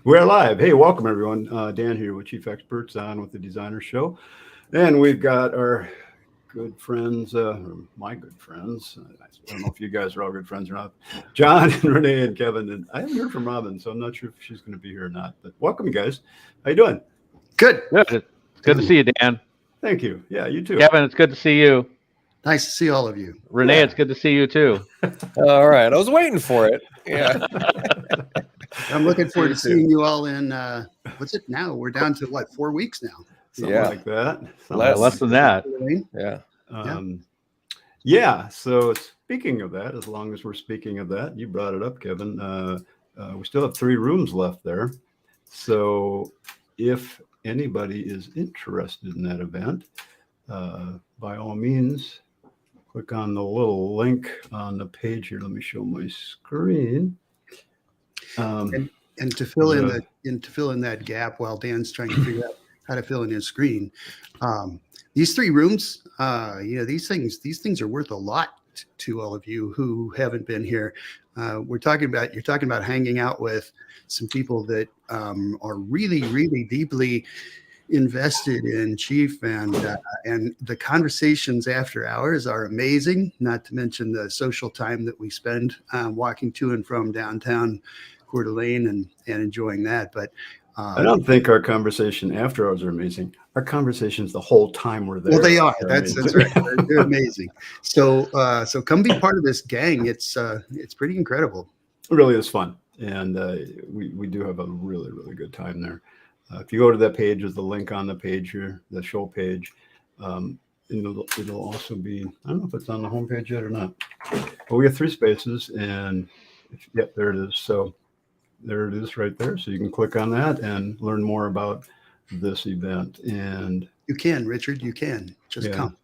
We're live. Hey, welcome everyone. Dan here with Chief Experts on with the Designer Show. And we've got our good friends, my good friends. I don't know if you guys are all good friends or not. John and Renee and Kevin. And I haven't heard from Robin, so I'm not sure if she's going to be here or not. But welcome, you guys. How you doing? Good. It's good to see you, Dan. Thank you. Yeah, you too. Kevin, it's good to see you. Nice to see all of you. Renee, it's good to see you too. All right. I was waiting for it. Yeah. I'm looking forward to seeing you all in, what's it now? We're down to what, 4 weeks now? Something like that. Less than that. Yeah. So speaking of that, as long as we're speaking of that, you brought it up, Kevin. We still have 3 rooms left there. So if anybody is interested in that event, by all means, click on the little link on the page here. Let me show my screen. And to fill in that gap while Dan's trying to figure out how to fill in his screen, these 3 rooms, these things are worth a lot to all of you who haven't been here. You're talking about hanging out with some people that are really, really deeply invested in Chief, and the conversations after hours are amazing, not to mention the social time that we spend walking to and from downtown Coeur d'Alene and enjoying that. But I don't think our conversation after hours are amazing. Our conversations the whole time we're there. Well, they are. That's right. They're amazing. So come be part of this gang. It's pretty incredible. It really is fun, and we do have a really, really good time there. If you go to that page, there's the link on the page here, the show page. It'll also be, I don't know if it's on the homepage yet or not, but we have 3 spaces, and there it is. So there it is right there. So you can click on that and learn more about this event. And you can, Richard, you can just come.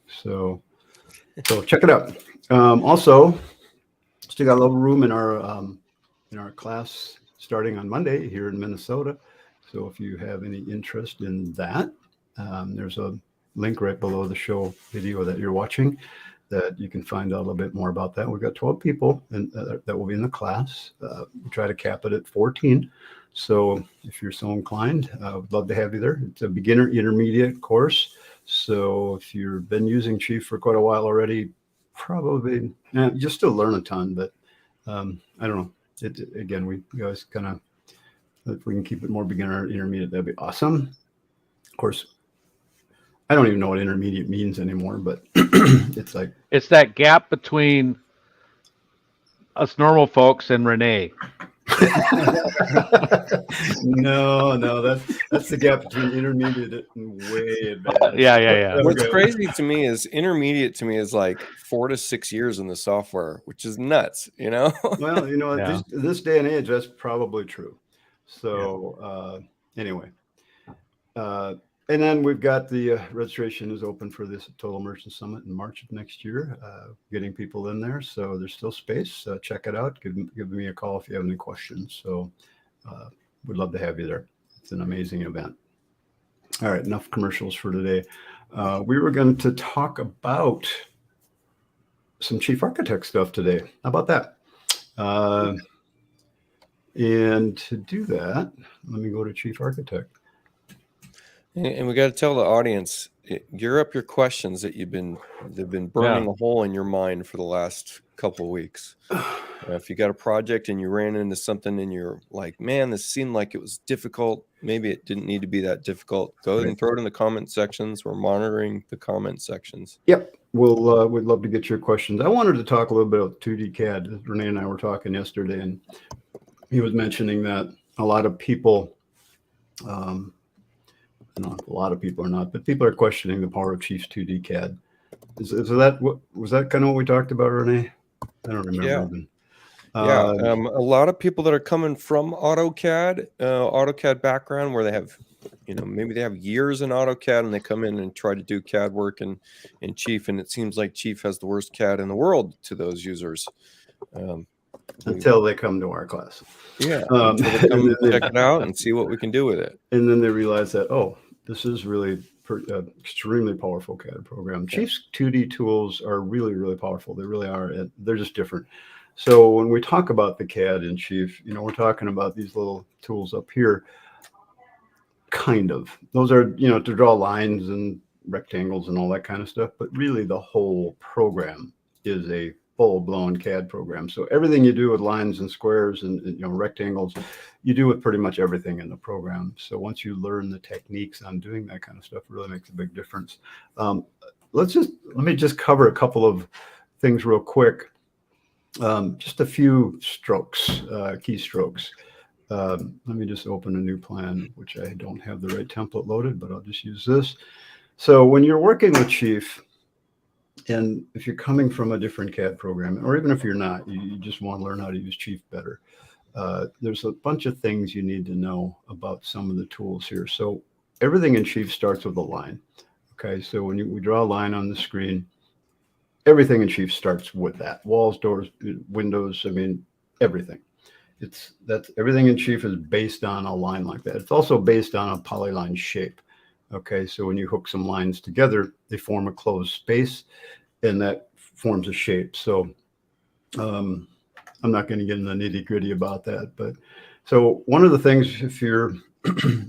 So check it out. Also, still got a little room in our class starting on Monday here in Minnesota. So if you have any interest in that, there's a link right below the show video that you're watching that you can find out a little bit more about that. We've got 12 people that will be in the class. We try to cap it at 14. So if you're so inclined, I would love to have you there. It's a beginner intermediate course. So if you've been using Chief for quite a while already, probably you'll still learn a ton, but I don't know. Again, we always kind of, if we can keep it more beginner intermediate, that'd be awesome. Of course, I don't even know what intermediate means anymore, but it's that gap between us normal folks and Renee. No, that's the gap between intermediate and way advanced. Yeah. What's crazy to me is intermediate to me is like 4 to 6 years in the software, which is nuts, Well, this day and age, that's probably true. So anyway, and then we've got the registration is open for this Total Immersion Summit in March of next year, getting people in there. So there's still space. Check it out. Give me a call if you have any questions. So we'd love to have you there. It's an amazing event. All right, enough commercials for today. We were going to talk about some Chief Architect stuff today. How about that? And to do that, let me go to Chief Architect. And we got to tell the audience, gear up your questions that they've been burning a hole in your mind for the last couple of weeks. If you got a project and you ran into something and you're like, man, this seemed like it was difficult. Maybe it didn't need to be that difficult. Go ahead and throw it in the comment sections. We're monitoring the comment sections. Yep. We'd love to get your questions. I wanted to talk a little bit about 2D CAD. Renee and I were talking yesterday, and he was mentioning that a lot of people, not a lot of people are not, but people are questioning the power of Chief's 2D CAD. Was that kind of what we talked about, Renee? I don't remember. A lot of people that are coming from AutoCAD background, where they have, maybe they have years in AutoCAD and they come in and try to do CAD work in Chief, and it seems like Chief has the worst CAD in the world to those users. Until they come to our class. Yeah. Until they come and check it out and see what we can do with it. And then they realize that, this is really extremely powerful CAD program. Chief's 2D tools are really, really powerful. They really are. They're just different. So when we talk about the CAD in Chief, we're talking about these little tools up here. Kind of. Those are, to draw lines and rectangles and all that kind of stuff. But really the whole program is a full-blown CAD program. So everything you do with lines and squares and rectangles, you do with pretty much everything in the program. So once you learn the techniques on doing that kind of stuff, it really makes a big difference. Let me just cover a couple of things real quick. Just a few strokes, keystrokes. Let me just open a new plan, which I don't have the right template loaded, but I'll just use this. So when you're working with Chief, and if you're coming from a different CAD program, or even if you're not, you just want to learn how to use Chief better, there's a bunch of things you need to know about some of the tools here. So everything in Chief starts with a line. Okay, so when we draw a line on the screen, everything in Chief starts with that. Walls, doors, windows, everything. That's everything in Chief is based on a line like that. It's also based on a polyline shape. Okay, so when you hook some lines together, they form a closed space, and that forms a shape. So I'm not going to get into the nitty-gritty about that. But so one of the things, if you're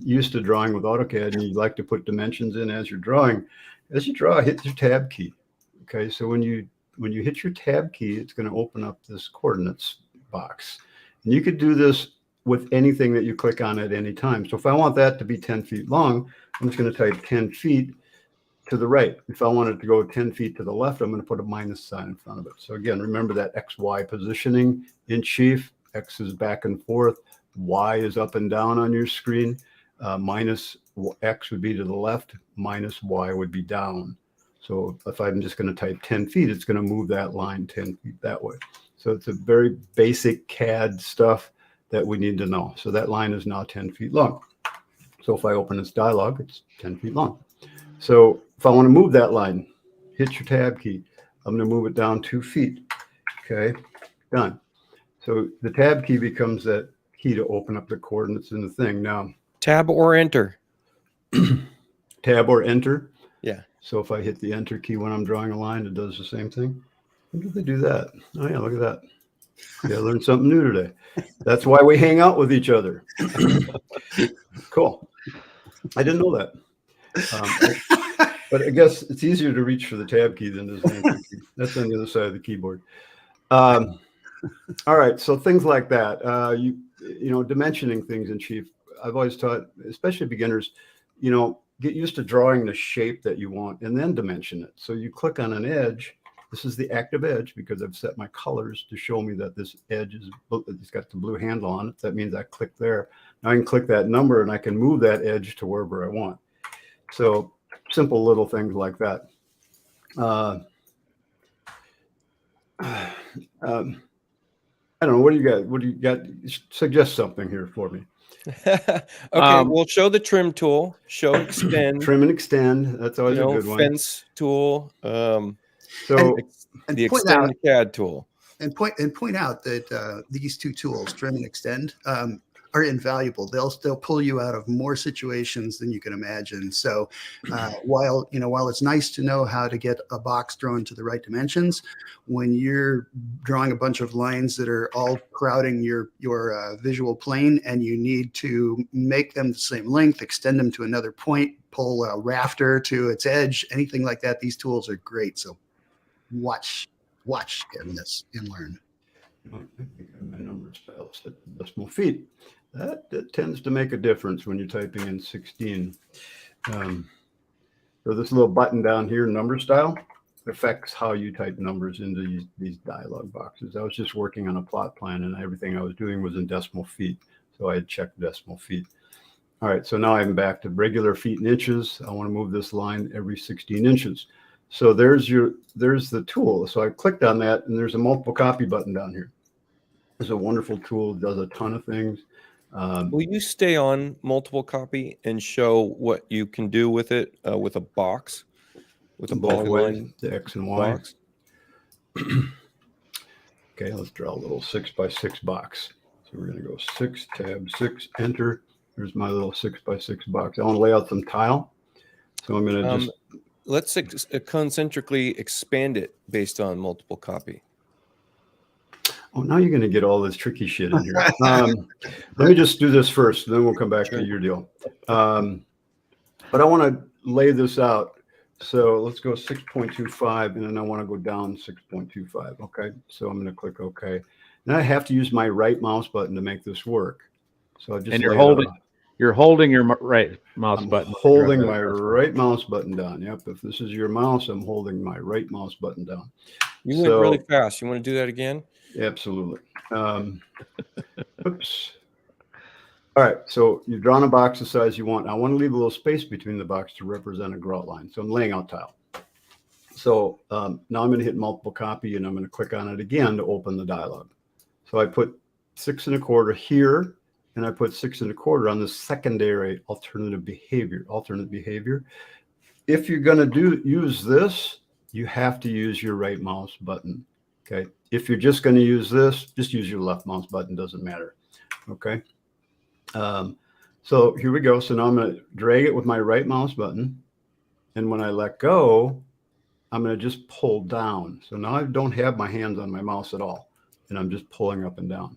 used to drawing with AutoCAD and you like to put dimensions in as you're drawing, as you draw, hit your tab key. Okay, so when you hit your tab key, it's going to open up this coordinates box. And you could do this with anything that you click on at any time. So if I want that to be 10 feet long, I'm just going to type 10 feet to the right. If I want it to go 10 feet to the left, I'm going to put a minus sign in front of it. So again, remember that XY positioning in Chief. X is back and forth. Y is up and down on your screen. Minus X would be to the left. Minus Y would be down. So if I'm just going to type 10 feet, it's going to move that line 10 feet that way. So it's a very basic CAD stuff that we need to know. So that line is now 10 feet long. So if I open this dialog, it's 10 feet long. So if I want to move that line, hit your tab key. I'm going to move it down 2 feet. Okay, done. So the tab key becomes that key to open up the coordinates in the thing. Now, Tab or enter. Tab or enter. Yeah. So if I hit the enter key when I'm drawing a line, it does the same thing. When did they do that? Oh yeah, look at that. Yeah, I learned something new today. That's why we hang out with each other. Cool. I didn't know that. But I guess it's easier to reach for the tab key than this enter key. That's on the other side of the keyboard. All right, so things like that. Dimensioning things in Chief. I've always taught, especially beginners, get used to drawing the shape that you want and then dimension it. So you click on an edge. This is the active edge because I've set my colors to show me that this edge it's got the blue handle on it. That means I click there. Now I can click that number and I can move that edge to wherever I want. So simple little things like that. I don't know. What do you got? Suggest something here for me. Okay, we'll show the trim tool, show extend. Trim and extend. That's always a good one. Fence tool. So the extend CAD tool. And point out that these two tools, trim and extend, are invaluable. They'll pull you out of more situations than you can imagine. So while it's nice to know how to get a box drawn to the right dimensions, when you're drawing a bunch of lines that are all crowding your visual plane and you need to make them the same length, extend them to another point, pull a rafter to its edge, anything like that, these tools are great. So watch in this and learn. I think my number style set decimal feet. That tends to make a difference when you're typing in 16. So this little button down here, number style, affects how you type numbers into these dialog boxes. I was just working on a plot plan and everything I was doing was in decimal feet. So I had checked decimal feet. All right, so now I'm back to regular feet and inches. I want to move this line every 16 inches. So there's the tool. So I clicked on that and there's a multiple copy button down here. It's a wonderful tool, does a ton of things. Will you stay on multiple copy and show what you can do with it with a box, with a polyline, the X and Y box? Okay, let's draw a little 6x6 box. So we're going to go 6, tab 6, enter. There's my little 6x6 box. I want to lay out some tile. So I'm going to just... Let's concentrically expand it based on multiple copy. Oh, now you're going to get all this tricky shit in here. Let me just do this first, and then we'll come back to your deal. But I want to lay this out. So let's go 6.25, and then I want to go down 6.25. Okay, so I'm going to click OK. Now I have to use my right mouse button to make this work. So I just and you're holding your right mouse button. Holding my right mouse button down. Yep. If this is your mouse, I'm holding my right mouse button down. You went really fast. You want to do that again? Absolutely. Oops. All right. So you've drawn a box the size you want. I want to leave a little space between the box to represent a grout line. So I'm laying out tile. So now I'm going to hit multiple copy, and I'm going to click on it again to open the dialog. So I put 6 1/4 here, and I put 6 1/4 on the secondary alternate behavior. If you're going to use this, you have to use your right mouse button. Okay. If you're just going to use this, just use your left mouse button. Doesn't matter. Okay. So here we go. So now I'm going to drag it with my right mouse button. And when I let go, I'm going to just pull down. So now I don't have my hands on my mouse at all. And I'm just pulling up and down.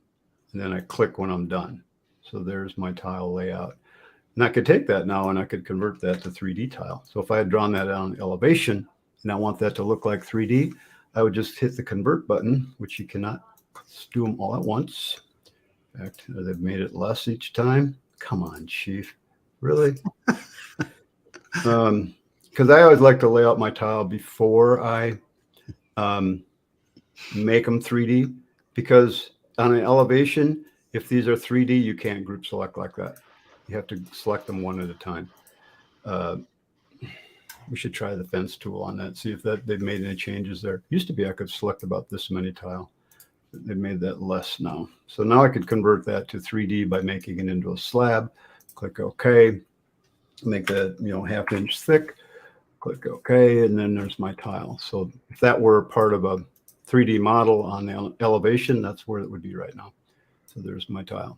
And then I click when I'm done. So there's my tile layout. And I could take that now and I could convert that to 3D tile. So if I had drawn that on elevation and I want that to look like 3D, I would just hit the convert button, which you cannot do them all at once. In fact, they've made it less each time. Come on, Chief. Really? Because I always like to lay out my tile before I make them 3D. Because on an elevation, if these are 3D, you can't group select like that. You have to select them one at a time. We should try the fence tool on that, see if they've made any changes there. Used to be I could select about this many tile. They've made that less now. So now I could convert that to 3D by making it into a slab. Click OK. Make that 1/2 inch thick. Click OK, and then there's my tile. So if that were part of a 3D model on the elevation, that's where it would be right now. So there's my tile.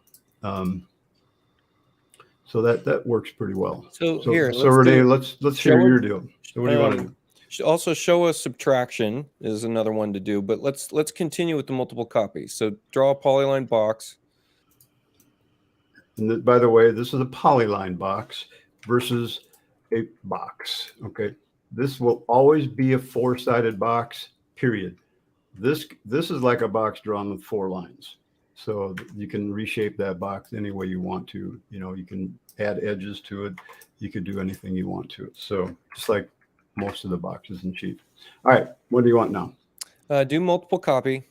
So that works pretty well. So Renee, let's hear your deal. So what do you want to do? Also show us subtraction is another one to do, but let's continue with the multiple copies. So draw a polyline box. And by the way, this is a polyline box versus a box. Okay, this will always be a 4-sided box. Period. This is like a box drawn with 4 lines. So you can reshape that box any way you want to. You can add edges to it. You could do anything you want to it. So just like most of the boxes in Chief. All right, what do you want now? Do multiple copy.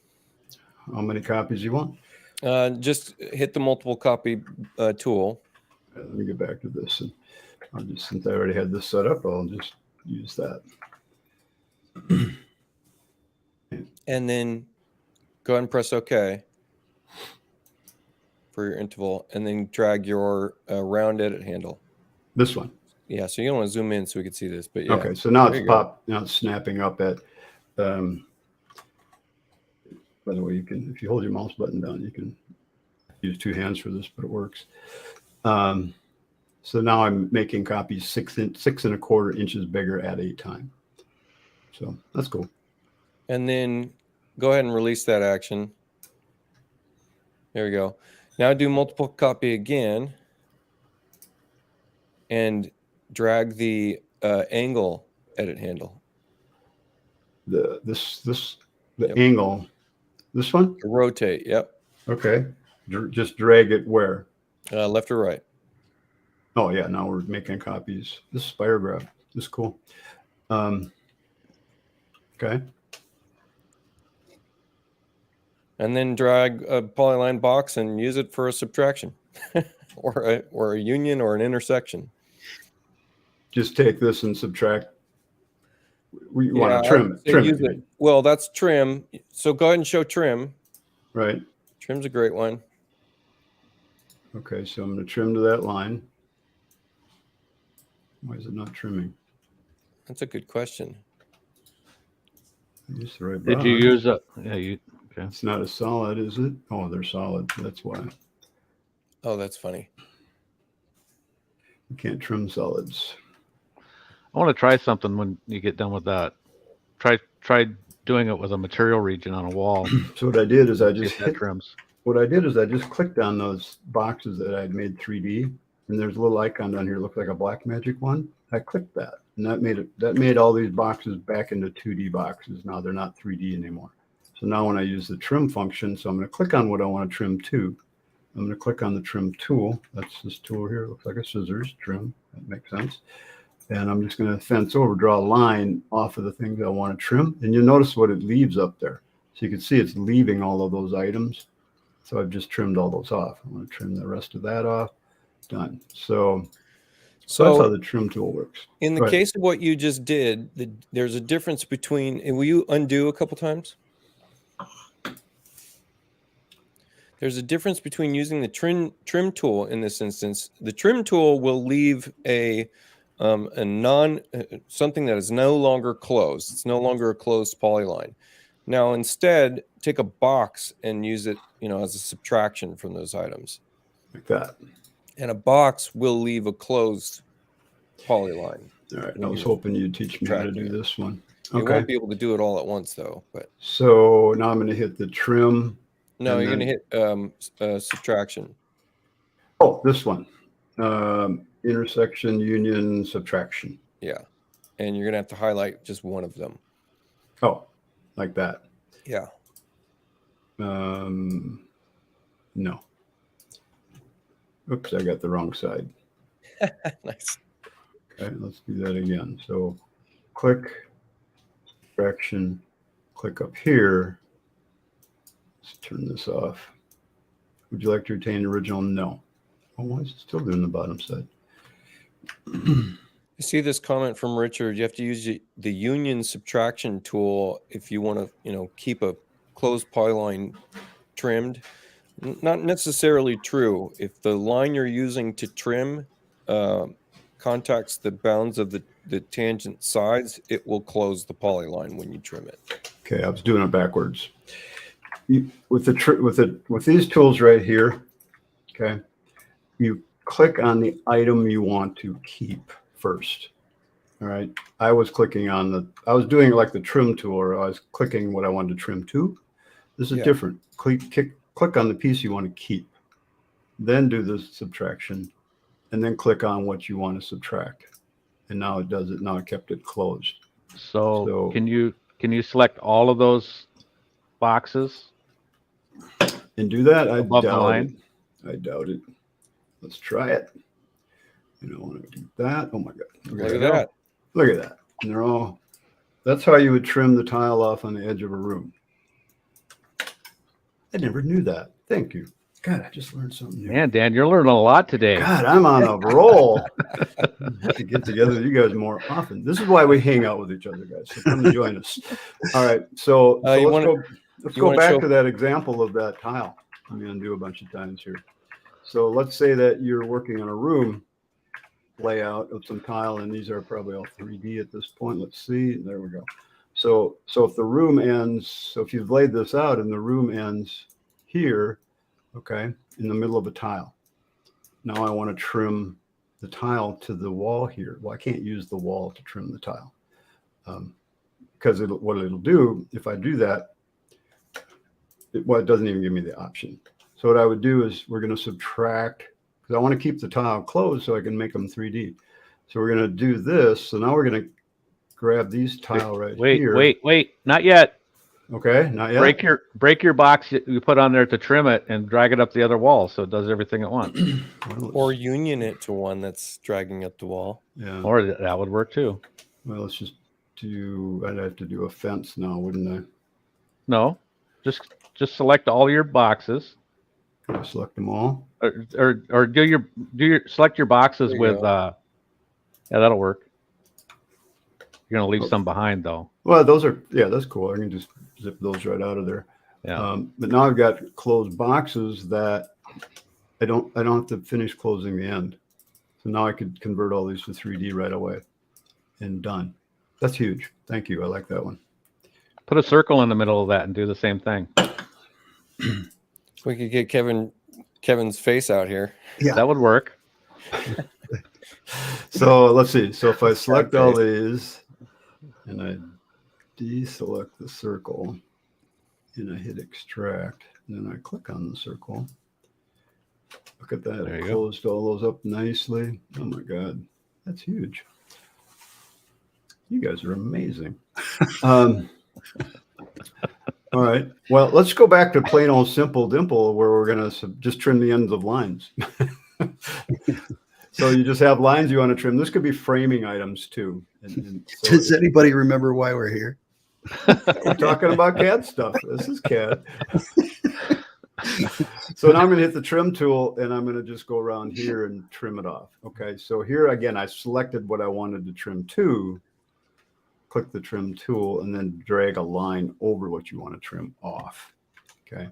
How many copies do you want? Just hit the multiple copy tool. Let me get back to this. And I'll just, since I already had this set up, I'll just use that. And then go ahead and press OK for your interval, and then drag your round edit handle. This one. Yeah, so you don't want to zoom in so we can see this, but yeah. Okay, so now it's now it's snapping up at. By the way, you can, if you hold your mouse button down, you can use 2 hands for this, but it works. So now I'm making copies 6 1/4 inches bigger at a time. So that's cool. And then go ahead and release that action. There we go. Now do multiple copy again and drag the angle edit handle. The angle, this one? Rotate, yep. Okay. Just drag it where? Left or right. Oh yeah, now we're making copies. This is Spirograph. This is cool. Okay. And then drag a polyline box and use it for a subtraction or a union or an intersection. Just take this and subtract. We want to trim it. Well, that's trim. So go ahead and show trim. Right. Trim's a great one. Okay, so I'm going to trim to that line. Why is it not trimming? That's a good question. Use the right Did you use a? Yeah, you. Okay. It's not a solid, is it? Oh, they're solid. That's why. Oh, that's funny. You can't trim solids. I want to try something when you get done with that. Try doing it with a material region on a wall. So what I did is I See just if that hit, trims. what I did is I just clicked on those boxes that I'd made 3D, and there's a little icon down here, looks like a black magic one. I clicked that, and that made all these boxes back into 2D boxes. Now they're not 3D anymore. So now when I use the trim function, so I'm going to click on what I want to trim to. I'm going to click on the trim tool. That's this tool here. It looks like a scissors trim. That makes sense. And I'm just going to fence over, draw a line off of the things I want to trim. And you'll notice what it leaves up there. So you can see it's leaving all of those items. So I've just trimmed all those off. I'm going to trim the rest of that off. Done. So that's how the trim tool works. In the case of what you just did, there's a difference between, and will you undo a couple times? There's a difference between using the trim tool in this instance. The trim tool will leave something that is no longer closed. It's no longer a closed polyline. Now, instead, take a box and use it, as a subtraction from those items. Like that. And a box will leave a closed polyline. All right. I was hoping you'd teach me how to do this one. Okay. You won't be able to do it all at once, though. But so now I'm going to hit the trim. No, you're going to hit subtraction. Oh, this one. Intersection, union, subtraction. Yeah. And you're going to have to highlight just one of them. Oh, like that. Yeah. No. Oops, I got the wrong side. Nice. Okay, let's do that again. So click, subtraction, click up here. Let's turn this off. Would you like to retain the original? No. Oh, why is it still doing the bottom side? You see this comment from Richard. You have to use the union subtraction tool if you want to, keep a closed polyline trimmed. Not necessarily true. If the line you're using to trim contacts the bounds of the tangent sides, it will close the polyline when you trim it. Okay, I was doing it backwards. With these tools right here, okay, you click on the item you want to keep first. All right. I was doing it like the trim tool, or I was clicking what I wanted to trim to. This is different. Click on the piece you want to keep, then do the subtraction, and then click on what you want to subtract. And now it does it. Now it kept it closed. So can you select all of those boxes and do that? I above the line? I doubt it. Let's try it. You don't want to do that. Oh my God. Look at that. Look at that. And that's how you would trim the tile off on the edge of a room. I never knew that. Thank you. God, I just learned something new. Man, Dan, you're learning a lot today. God, I'm on a roll. I have to get together with you guys more often. This is why we hang out with each other, guys. So come and join us. All right. So let's go back to that example of that tile. I'm going to do a bunch of times here. So let's say that you're working on a room layout of some tile, and these are probably all 3D at this point. Let's see. There we go. So if the room ends, so if you've laid this out and the room ends here, okay, in the middle of a tile. Now I want to trim the tile to the wall here. Well, I can't use the wall to trim the tile because what it'll do, if I do that, it doesn't even give me the option. So what I would do is we're going to subtract, because I want to keep the tile closed so I can make them 3D. So we're going to do this. So now we're going to grab these tile here. Wait, not yet. Okay, not yet. Break your box you put on there to trim it and drag it up the other wall so it does everything at once. Or union it to one that's dragging up the wall. Yeah. Or that would work too. Well, let's just I'd have to do a fence now, wouldn't I? No, just select all your boxes. Can I select them all? Or select your boxes with yeah, that'll work. You're gonna leave some behind though. Well, that's cool. I can just zip those right out of there. Yeah. But now I've got closed boxes that I don't have to finish closing the end. So now I could convert all these to 3D right away, and done. That's huge. Thank you. I like that one. Put a circle in the middle of that and do the same thing. We could get Kevin's face out here. Yeah, that would work. So let's see. So if I select all these and I deselect the circle and I hit extract, and then I click on the circle. Look at that. There It you closed all those up nicely. Oh my God. That's huge. You guys are amazing. All right. Well, let's go back to plain old simple dimple where we're going to just trim the ends of lines. So you just have lines you want to trim. This could be framing items too. And so Does anybody remember why we're here? we're talking about CAD stuff. This is CAD. So now I'm going to hit the trim tool and I'm going to just go around here and trim it off. Okay. So here again, I selected what I wanted to trim to. Click the trim tool and then drag a line over what you want to trim off. Okay.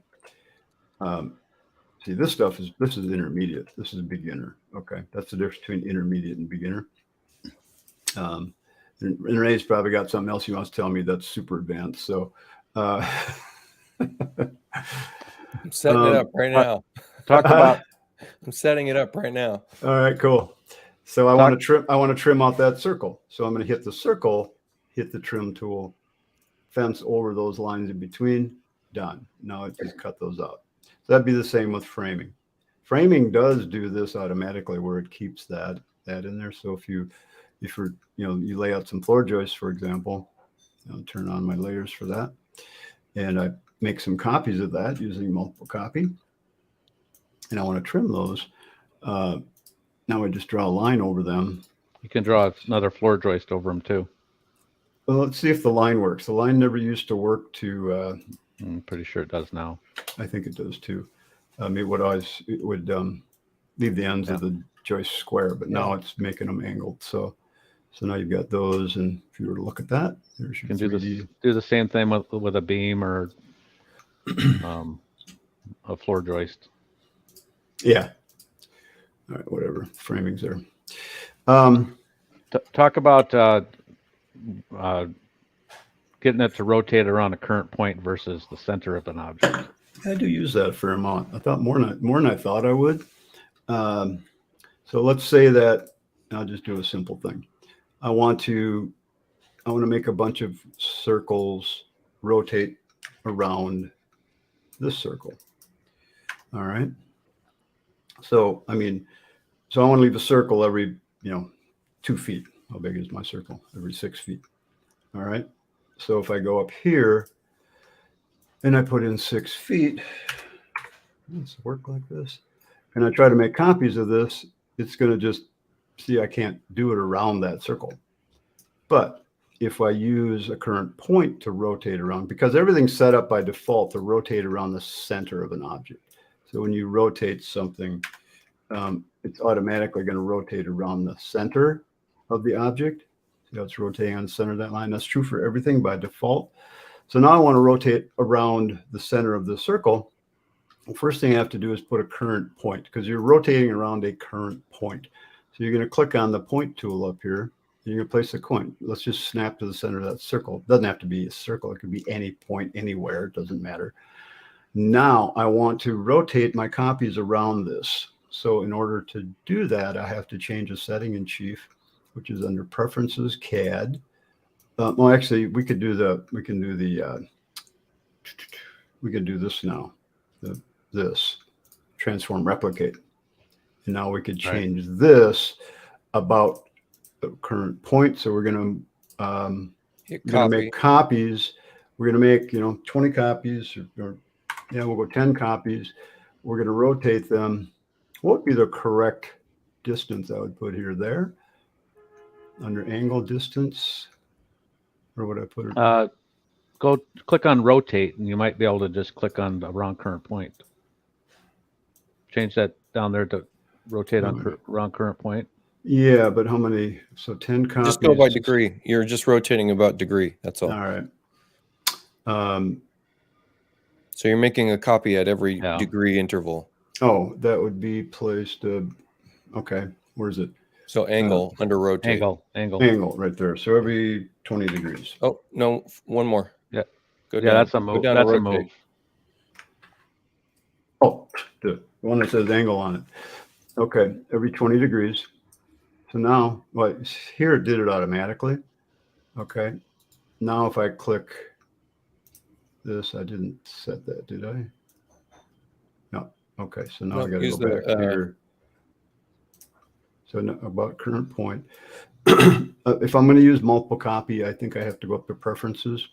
See, this is intermediate. This is beginner. Okay. That's the difference between intermediate and beginner. And Renee's probably got something else he wants to tell me that's super advanced. So, I'm setting it up right now. Talk about I'm setting it up right now. all right, cool. So I want to trim off that circle. So I'm going to hit the circle, hit the trim tool, fence over those lines in between, done. Now I just cut those out. So that'd be the same with framing. Framing does do this automatically where it keeps that in there. So if you lay out some floor joists, for example, I'll turn on my layers for that. And I make some copies of that using multiple copy. And I want to trim those. Now I just draw a line over them. you can draw another floor joist over them too. Well, let's see if the line works. The line never used to work to, I'm pretty sure it does now. I think it does too. It would leave the ends of the joist square, but now it's making them angled. So now you've got those. And if you were to look at that, there's your You can 3D. do the same thing with a beam or a floor joist. Yeah. All right, whatever. Framing's there. Talk about getting it to rotate around a current point versus the center of an object. I do use that a fair amount. I thought more than I thought I would. So let's say that I'll just do a simple thing. I want to make a bunch of circles rotate around this circle. All right. So I want to leave a circle every 2 feet. How big is my circle? Every 6 feet. All right. So if I go up here and I put in 6 feet, does it work like this? And I try to make copies of this, it's going to just see I can't do it around that circle. But if I use a current point to rotate around, because everything's set up by default to rotate around the center of an object. So when you rotate something, it's automatically going to rotate around the center of the object. See how it's rotating on the center of that line? That's true for everything by default. So now I want to rotate around the center of the circle. The first thing I have to do is put a current point because you're rotating around a current point. So you're going to click on the point tool up here. You're going to place a point. Let's just snap to the center of that circle. It doesn't have to be a circle. It could be any point anywhere. It doesn't matter. Now I want to rotate my copies around this. So in order to do that, I have to change a setting in Chief, which is under Preferences, CAD. Well, actually, we could do this now. This transform replicate, and now we could change this about the current point. So we're going to make copies. We're going to make 20 copies, or we'll go 10 copies. We're going to rotate them. What would be the correct distance I would put here? There under angle distance, or would I put it? Go click on rotate, and you might be able to just click on the around current point. Change that down there to rotate on around current point. Yeah, but how many? So 10 copies. Just go by degree. You're just rotating about degree. That's all. All right. So you're making a copy at every degree interval. Oh, that would be placed. Okay, where is it? So angle under rotate. Angle right there. So every 20 degrees. Oh no, one more. Yeah. Go down. That's a move. That's a move. Oh, the one that says angle on it. Okay, every 20 degrees. So now, here it did it automatically. Okay, now if I click this, I didn't set that, did I? No. Okay, so now No, I got to use go back the, here. So about current point. If I'm going to use multiple copy, I think I have to go up to preferences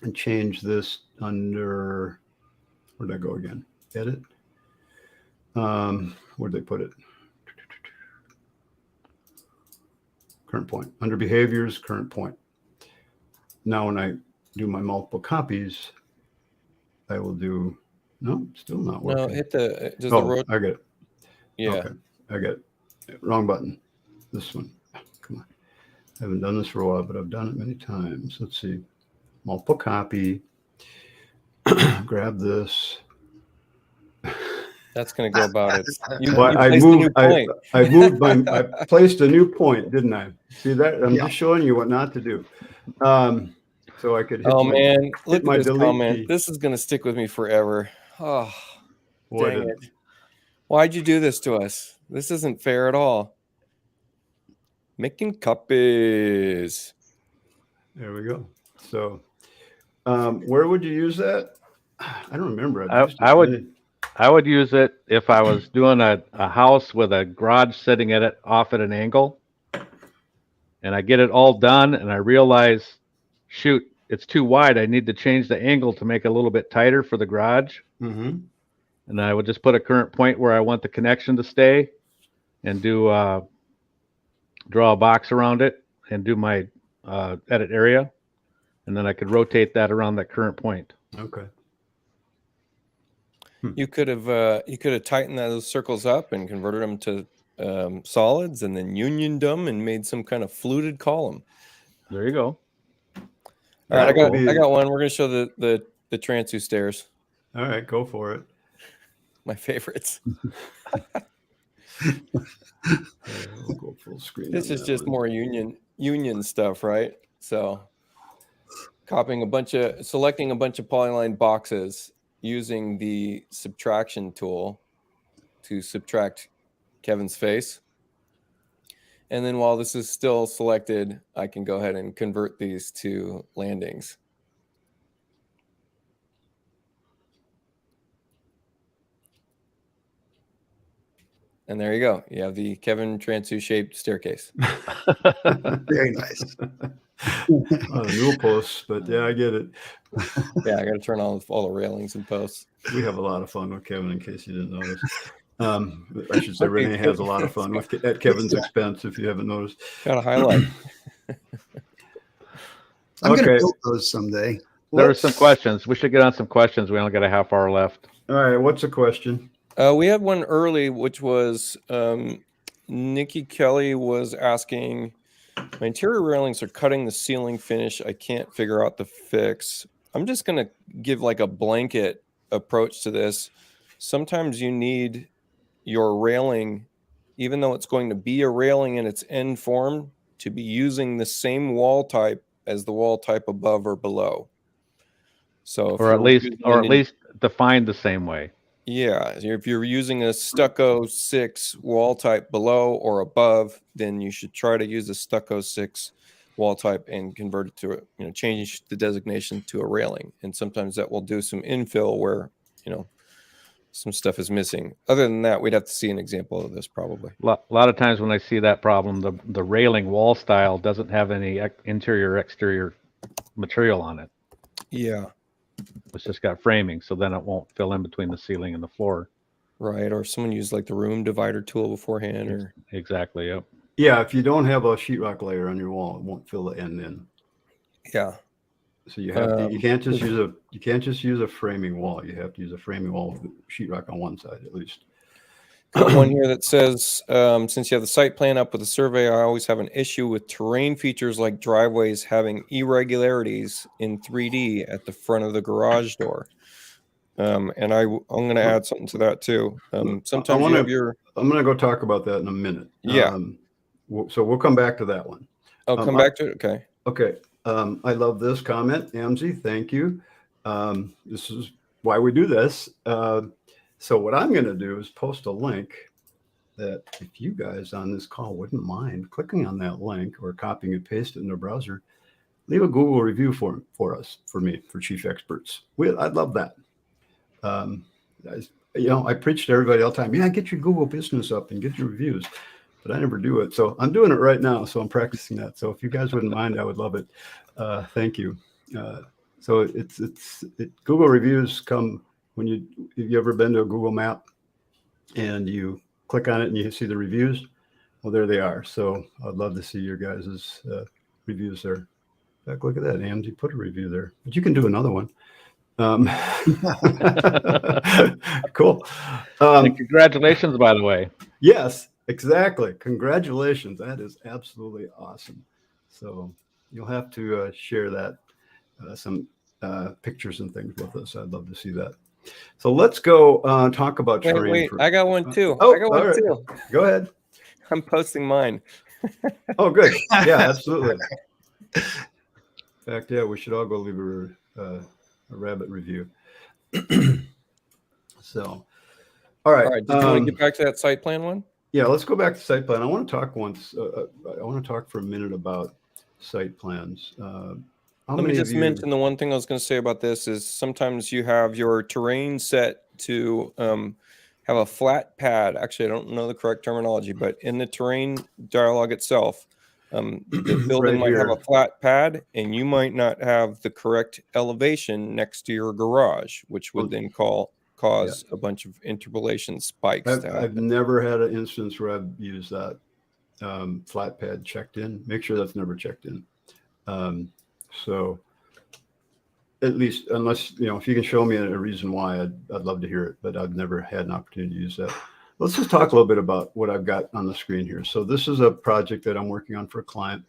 and change this under, where'd I go again? Edit. Where'd they put it? Current point. Under behaviors, current point. Now when I do my multiple copies, I will do, no, still not working. No, hit the, does Oh, the road? I get it. Yeah. Okay, I get it. Wrong button. This one. Come on. I haven't done this for a while, but I've done it many times. Let's see. Multiple copy. Grab this. That's going to go about it. You, Well, you I placed a new point. I placed a new point, didn't I? See that? I'm Yeah. just showing you what not to do. So I could hit Oh my, man, look my at this delete comment. key. This is going to stick with me forever. Oh, Boy, dang it. Why'd you do this to us? This isn't fair at all. Making copies. There we go. So where would you use that? I don't remember. I would use it if I was doing a house with a garage sitting at it off at an angle, and I get it all done, and I realize, shoot, it's too wide. I need to change the angle to make it a little bit tighter for the garage. Mm-hmm. And I would just put a current point where I want the connection to stay, and do draw a box around it, and do my edit area, and then I could rotate that around that current point. Okay. You could have tightened those circles up and converted them to solids, and then unioned them and made some kind of fluted column. There you go. All right, I That got one. We're going to show the transu stairs. All right, go for it. My favorites. We'll go full screen. This on is that just one. more union stuff, right? So selecting a bunch of polyline boxes using the subtraction tool to subtract Kevin's face. And then while this is still selected, I can go ahead and convert these to landings. And there you go. You have the Kevin Transu shaped staircase. Very nice. New posts, but yeah, I get it. Yeah, I got to turn on all the railings and posts. We have a lot of fun with Kevin, in case you didn't notice. I should say Renee has a lot of fun at Kevin's expense, if you haven't noticed. Got to highlight. I'm going Okay. to build those someday. There are some questions. We should get on some questions. We only got a half hour left. All right, what's the question? We had one early, which was Nikki Kelly was asking, my interior railings are cutting the ceiling finish. I can't figure out the fix. I'm just going to give like a blanket approach to this. Sometimes you need your railing, even though it's going to be a railing in its end form, to be using the same wall type as the wall type above or below. So, Or at least defined the same way. Yeah, if you're using a stucco 6 wall type below or above, then you should try to use a stucco 6 wall type and convert it to change the designation to a railing. And sometimes that will do some infill where some stuff is missing. Other than that, we'd have to see an example of this probably. A lot of times when I see that problem, the railing wall style doesn't have any interior or exterior material on it. Yeah. It's just got framing, so then it won't fill in between the ceiling and the floor. Right, or someone used like the room divider tool beforehand, or Exactly. Yep. Yeah, if you don't have a sheetrock layer on your wall, it won't fill the end in. yeah. So you have to, you can't just use a framing wall. You have to use a framing wall with sheetrock on one side at least. Got one here that says, since you have the site plan up with the survey, I always have an issue with terrain features like driveways having irregularities in 3D at the front of the garage door. And I'm going to add something to that too. Sometimes you have your... I'm going to go talk about that in a minute. Yeah. So we'll come back to that one. Oh, come back to it? Okay. Okay. I love this comment, Amzi. Thank you. This is why we do this. So what I'm going to do is post a link that if you guys on this call wouldn't mind clicking on that link or copying and pasting it in the browser, leave a Google review for us, for Chief Experts. I'd love that. I preach to everybody all the time. Yeah, get your Google business up and get your reviews, but I never do it. So I'm doing it right now. So I'm practicing that. So if you guys wouldn't mind, I would love it. Thank you. So Google reviews come when you ever been to a Google map and you click on it and you see the reviews. Well, there they are. So I'd love to see your guys' reviews there. In fact, look at that, Andy, put a review there, but you can do another one. Cool. And congratulations, by the way. Yes, exactly. Congratulations. That is absolutely awesome. So you'll have to share that, some pictures and things with us. I'd love to see that. So let's go talk about terrain. Wait, I got one too. I got one too. Go ahead. I'm posting mine. Oh, good. Yeah, absolutely. In fact, yeah, we should all go leave a rabbit review. So, all right. Did you want to get back to that site plan one? Yeah, let's go back to site plan. I want to talk I want to talk for a minute about site plans. Let me just mention the one thing I was going to say about this is sometimes you have your terrain set to have a flat pad. Actually, I don't know the correct terminology, but in the terrain dialog itself, the building might have a flat pad, and you might not have the correct elevation next to your garage, which would then cause a bunch of interpolation spikes. I've never had an instance where I've used that flat pad checked in. Make sure that's never checked in. So at least, unless, if you can show me a reason why, I'd love to hear it, but I've never had an opportunity to use that. Let's just talk a little bit about what I've got on the screen here. So this is a project that I'm working on for a client.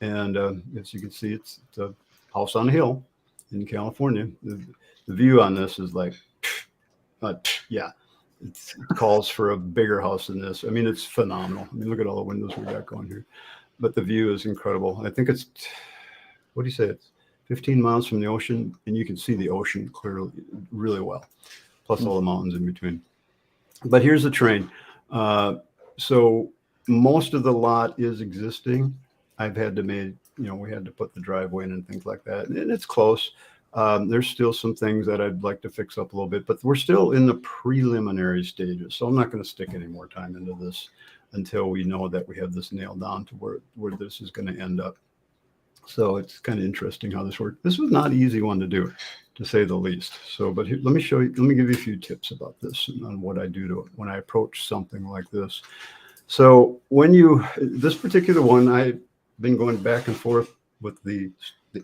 And as you can see, it's a house on a hill in California. The view on this is like, yeah, it calls for a bigger house than this. I mean, it's phenomenal. I mean, look at all the windows we got going here. But the view is incredible. I think it's, what do you say? It's 15 miles from the ocean, and you can see the ocean clearly, really well, plus all the mountains in between. But here's the terrain. So most of the lot is existing. I've had to we had to put the driveway in and things like that, and it's close. There's still some things that I'd like to fix up a little bit, but we're still in the preliminary stages. So I'm not going to stick any more time into this until we know that we have this nailed down to where this is going to end up. So it's kind of interesting how this worked. This was not an easy one to do, to say the least. So, but let me give you a few tips about this and on what I do when I approach something like this. So this particular one, I've been going back and forth with the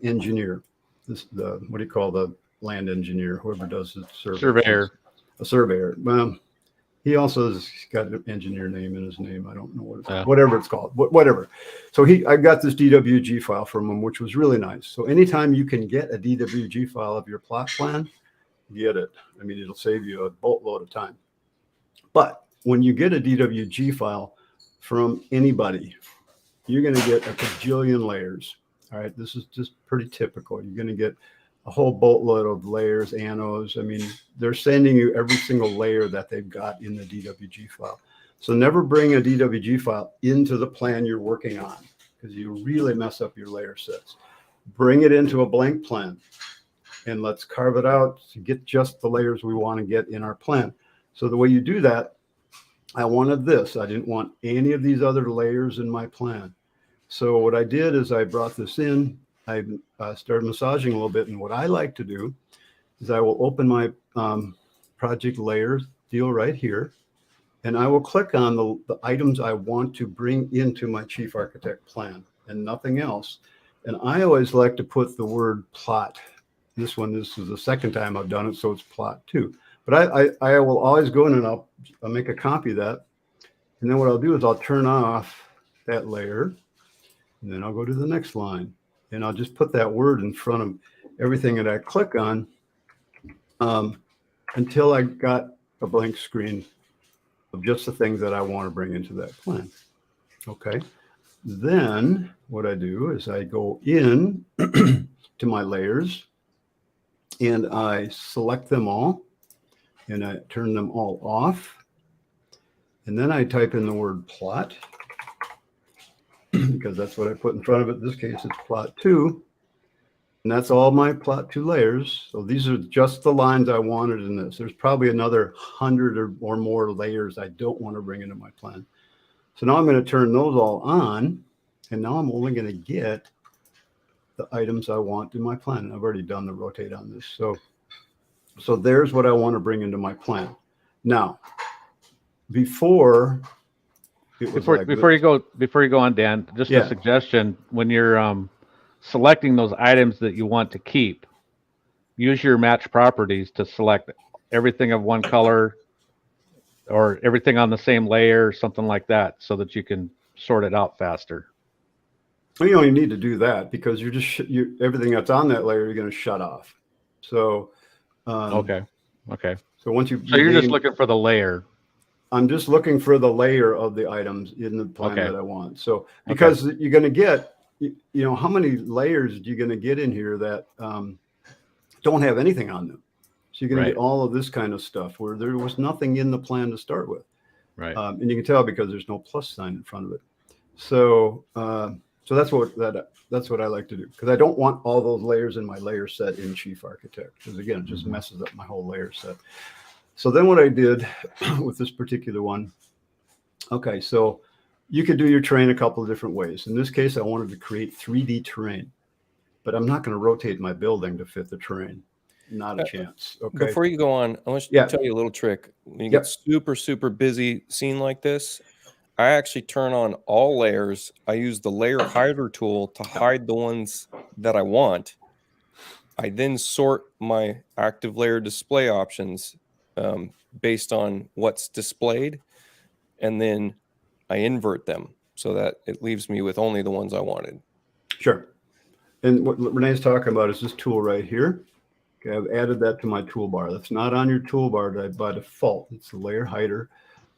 engineer, what do you call the land engineer, whoever does the survey. A surveyor. Well, he also has got an engineer name in his name. I don't know what it's called. Whatever it's called, whatever. So I got this DWG file from him, which was really nice. So anytime you can get a DWG file of your plot plan, get it. I mean, it'll save you a boatload of time. But when you get a DWG file from anybody, you're going to get a bajillion layers. All right, this is just pretty typical. You're going to get a whole boatload of layers, anodes. I mean, they're sending you every single layer that they've got in the DWG file. So never bring a DWG file into the plan you're working on, because you really mess up your layer sets. Bring it into a blank plan, and let's carve it out to get just the layers we want to get in our plan. So the way you do that, I wanted this. I didn't want any of these other layers in my plan. So what I did is I brought this in. I started massaging a little bit, and what I like to do is I will open my project layers deal right here, and I will click on the items I want to bring into my chief architect plan and nothing else. And I always like to put the word plot. This is the second time I've done it, so it's plot too. But I will always go in and I'll make a copy of that, and then what I'll do is I'll turn off that layer, and then I'll go to the next line. And I'll just put that word in front of everything that I click on until I got a blank screen of just the things that I want to bring into that plan. Okay. Then what I do is I go in to my layers and I select them all and I turn them all off. And then I type in the word plot, because that's what I put in front of it. In this case, it's plot 2. And that's all my plot 2 layers. So these are just the lines I wanted in this. There's probably another 100 or more layers I don't want to bring into my plan. So now I'm going to turn those all on, and now I'm only going to get the items I want in my plan. I've already done the rotate on this. So there's what I want to bring into my plan. Now, before you go on, Dan, just a suggestion: when you're selecting those items that you want to keep, use your match properties to select everything of one color or everything on the same layer or something like that, so that you can sort it out faster. Well, you only need to do that because you're just everything that's on that layer you're going to shut off. So okay. So once you you're just looking for the layer. I'm just looking for the layer of the items in the plan that I want. So because you're going to get, how many layers are you going to get in here that don't have anything on them? So you're going to get all of this kind of stuff where there was nothing in the plan to start with. Right. And you can tell because there's no plus sign in front of it. So so that's what I like to do, because I don't want all those layers in my layer set in Chief Architect, because again, it just messes up my whole layer set. So then what I did with this particular one, so you could do your terrain a couple of different ways. In this case, I wanted to create 3D terrain, but I'm not going to rotate my building to fit the terrain. Not a chance. Okay. Before you go on, I want to tell you a little trick. When you get super, super busy scene like this, I actually turn on all layers. I use the layer hider tool to hide the ones that I want. I then sort my active layer display options based on what's displayed, and then I invert them so that it leaves me with only the ones I wanted. Sure. And what Renee's talking about is this tool right here. Okay, I've added that to my toolbar. That's not on your toolbar by default. It's the layer hider.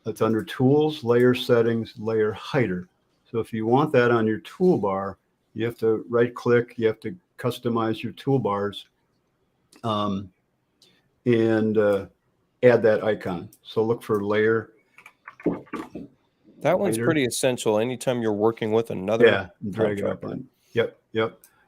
That's under Tools, Layer Settings, Layer Hider. So if you want that on your toolbar, you have to right-click. You have to customize your toolbars and add that icon. So look for Layer. That one's pretty essential anytime you're working with another. Drag it up on. Yep.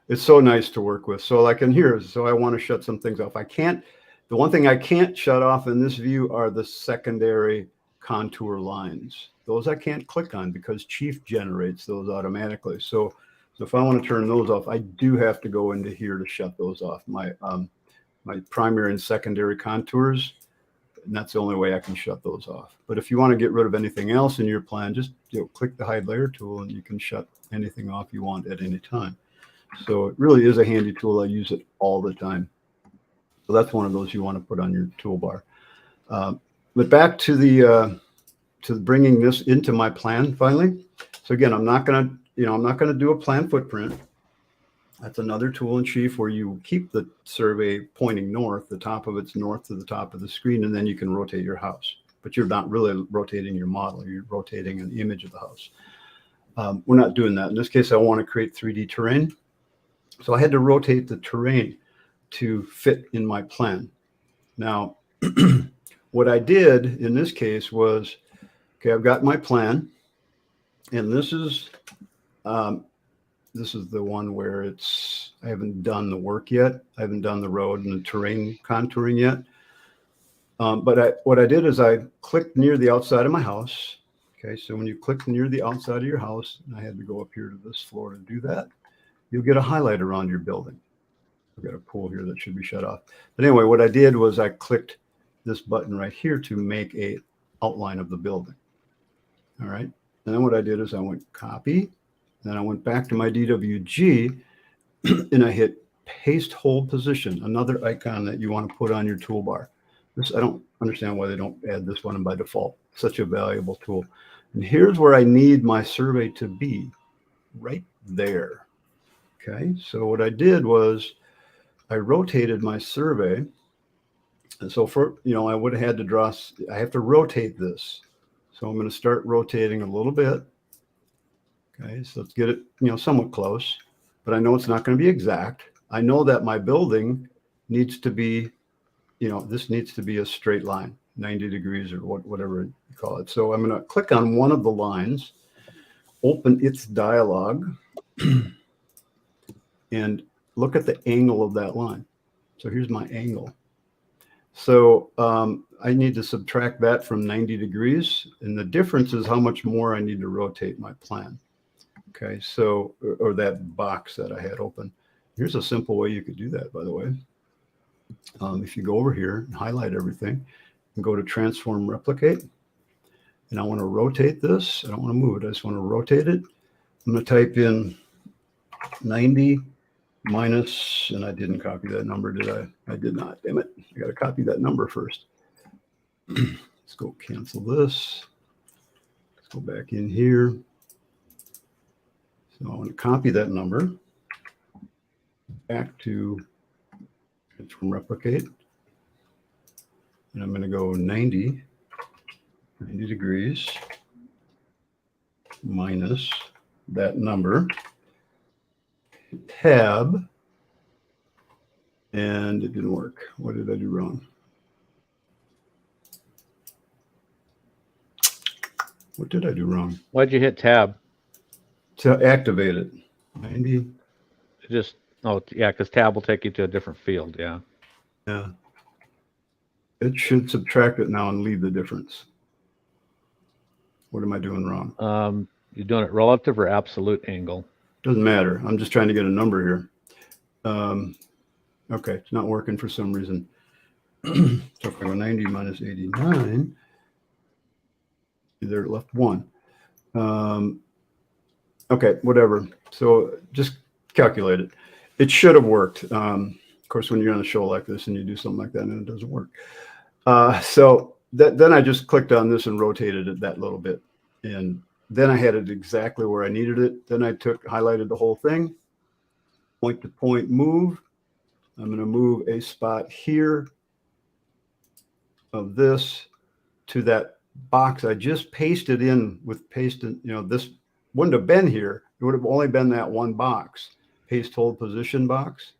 It's so nice to work with. So like in here, so I want to shut some things off. The one thing I can't shut off in this view are the secondary contour lines. Those I can't click on because Chief generates those automatically. So if I want to turn those off, I do have to go into here to shut those off. My primary and secondary contours, and that's the only way I can shut those off. But if you want to get rid of anything else in your plan, just click the hide layer tool and you can shut anything off you want at any time. So it really is a handy tool. I use it all the time. So that's one of those you want to put on your toolbar. But back to bringing this into my plan finally. So again, I'm not going to do a plan footprint. That's another tool in Chief where you keep the survey pointing north. The top of it's north to the top of the screen, and then you can rotate your house. But you're not really rotating your model. You're rotating an image of the house. We're not doing that. In this case, I want to create 3D terrain. So I had to rotate the terrain to fit in my plan. Now, what I did in this case was, I've got my plan, and this is the one where I haven't done the work yet. I haven't done the road and the terrain contouring yet. But what I did is I clicked near the outside of my house. Okay, so when you click near the outside of your house, and I had to go up here to this floor to do that, you'll get a highlight around your building. I've got a pool here that should be shut off. But anyway, what I did was I clicked this button right here to make a outline of the building. All right. And then what I did is I went copy. Then I went back to my DWG and I hit paste hold position, another icon that you want to put on your toolbar. I don't understand why they don't add this one by default. Such a valuable tool. And here's where I need my survey to be, right there. Okay. So what I did was I rotated my survey. And so I would have had to I have to rotate this. So I'm going to start rotating a little bit. Okay, so let's get it, somewhat close, but I know it's not going to be exact. I know that my building needs to be, this needs to be a straight line, 90 degrees or whatever you call it. So I'm going to click on one of the lines, open its dialog, and look at the angle of that line. So here's my angle. So I need to subtract that from 90 degrees. And the difference is how much more I need to rotate my plan. Okay, so, or that box that I had open. Here's a simple way you could do that, by the way. If you go over here and highlight everything and go to transform replicate, and I want to rotate this. I don't want to move it. I just want to rotate it. I'm going to type in 90 minus, and I didn't copy that number, did I? I did not. Damn it. I got to copy that number first. Let's go cancel this. Let's go back in here. So I want to copy that number back to transform replicate. And I'm going to go 90 degrees minus that number. Tab, and it didn't work. What did I do wrong? What did I do wrong? Why'd you hit tab? To activate it. 90. Just, oh, yeah, because tab will take you to a different field. Yeah. Yeah. It should subtract it now and leave the difference. What am I doing wrong? You're doing it relative or absolute angle? Doesn't matter. I'm just trying to get a number here. Okay, it's not working for some reason. So if I go 90 minus 89, there it left 1. Okay, whatever. So just calculate it. It should have worked. Of course, when you're on a show like this and you do something like that and it doesn't work. So then I just clicked on this and rotated it that little bit. And then I had it exactly where I needed it. Then I highlighted the whole thing. Point to point move. I'm going to move a spot here of this to that box I just pasted in with pasted, this wouldn't have been here. It would have only been that one box, paste hold position box.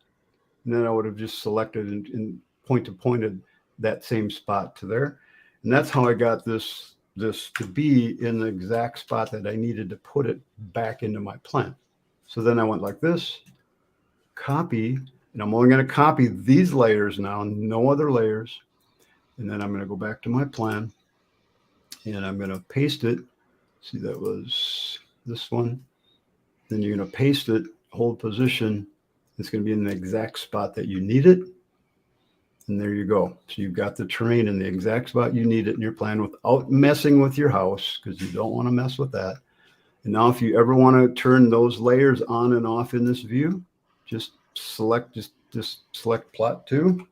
And then I would have just selected and point to pointed that same spot to there. And that's how I got this to be in the exact spot that I needed to put it back into my plan. So then I went like this, copy, and I'm only going to copy these layers now, no other layers. And then I'm going to go back to my plan and I'm going to paste it. See, that was this one. Then you're going to paste it, hold position. It's going to be in the exact spot that you need it. And there you go. So you've got the terrain in the exact spot you need it in your plan without messing with your house, because you don't want to mess with that. And now if you ever want to turn those layers on and off in this view, just select plot 2.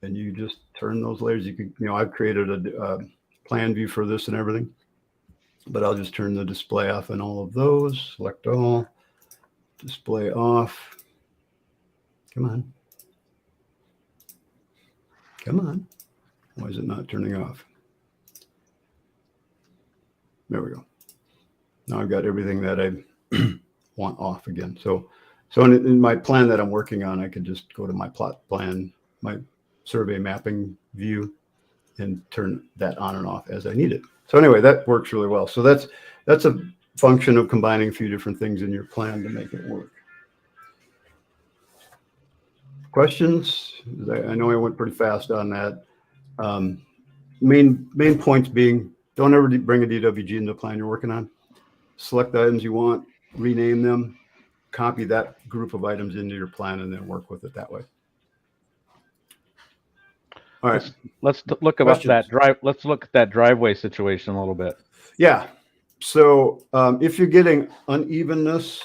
And you just turn those layers. You could, I've created a plan view for this and everything, but I'll just turn the display off on all of those. Select all, display off. Come on. Come on. Why is it not turning off? There we go. Now I've got everything that I want off again. So in my plan that I'm working on, I could just go to my plot plan, my survey mapping view, and turn that on and off as I need it. So anyway, that works really well. So that's a function of combining a few different things in your plan to make it work. Questions? I know I went pretty fast on that. Main points being, don't ever bring a DWG into the plan you're working on. Select the items you want, rename them, copy that group of items into your plan, and then work with it that way. All right. Let's look at that drive. Let's look at that driveway situation a little bit. Yeah. So if you're getting unevenness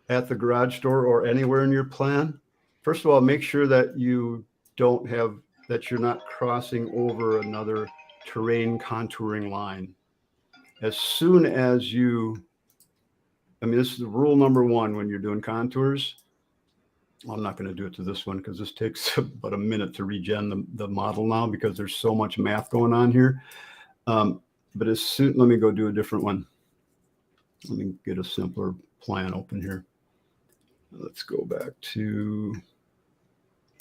at the garage door or anywhere in your plan, first of all, make sure that you're not crossing over another terrain contouring line. As soon as this is rule number 1 when you're doing contours. I'm not going to do it to this one because this takes about a minute to regen the model now because there's so much math going on here. But let me go do a different one. Let me get a simpler plan open here. Let's go back to,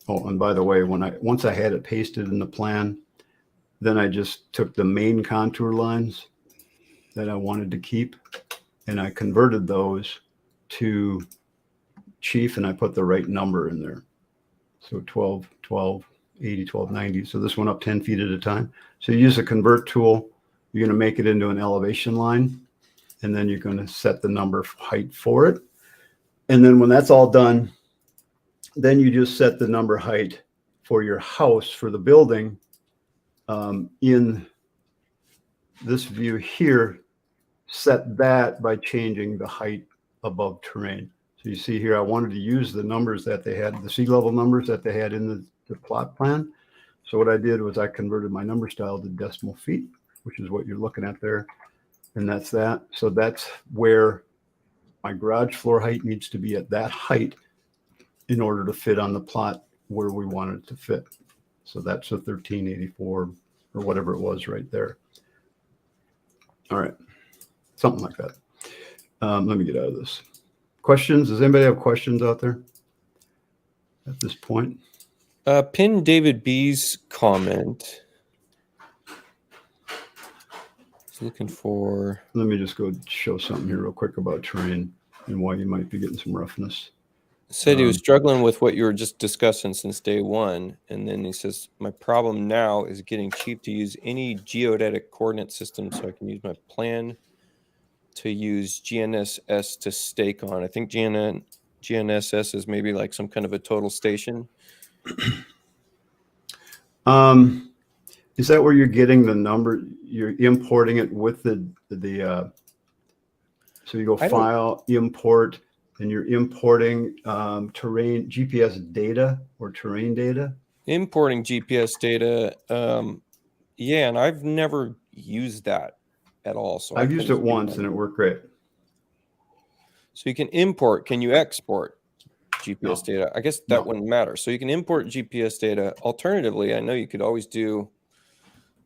and by the way, once I had it pasted in the plan, then I just took the main contour lines that I wanted to keep and I converted those to Chief and I put the right number in there. So 12, 12, 80, 12, 90. So this went up 10 feet at a time. So you use a convert tool. You're going to make it into an elevation line. And then you're going to set the number height for it. And then when that's all done, then you just set the number height for your house, for the building, in this view here. Set that by changing the height above terrain. So you see here, I wanted to use the numbers that they had, the sea level numbers that they had in the plot plan. So what I did was I converted my number style to decimal feet, which is what you're looking at there. And that's that. So that's where my garage floor height needs to be, at that height, in order to fit on the plot where we want it to fit. So that's a 1384 or whatever it was right there. All right. Something like that. Let me get out of this. Questions? Does anybody have questions out there at this point? Pin David B's comment. He's looking for. Let me just go show something here real quick about terrain and why you might be getting some roughness. Said he was struggling with what you were just discussing since day one. And then he says, my problem now is getting cheap to use any geodetic coordinate system so I can use my plan to use GNSS to stake on. I think GNSS is maybe like some kind of a total station. Is that where you're getting the number? You're importing it with the so you go file, import, and you're importing terrain GPS data or terrain data? Importing GPS data. Yeah, and I've never used that at all. So I've used it once and it worked great. So you can import. Can you export GPS data? I guess that wouldn't matter. So you can import GPS data. Alternatively, I know you could always do,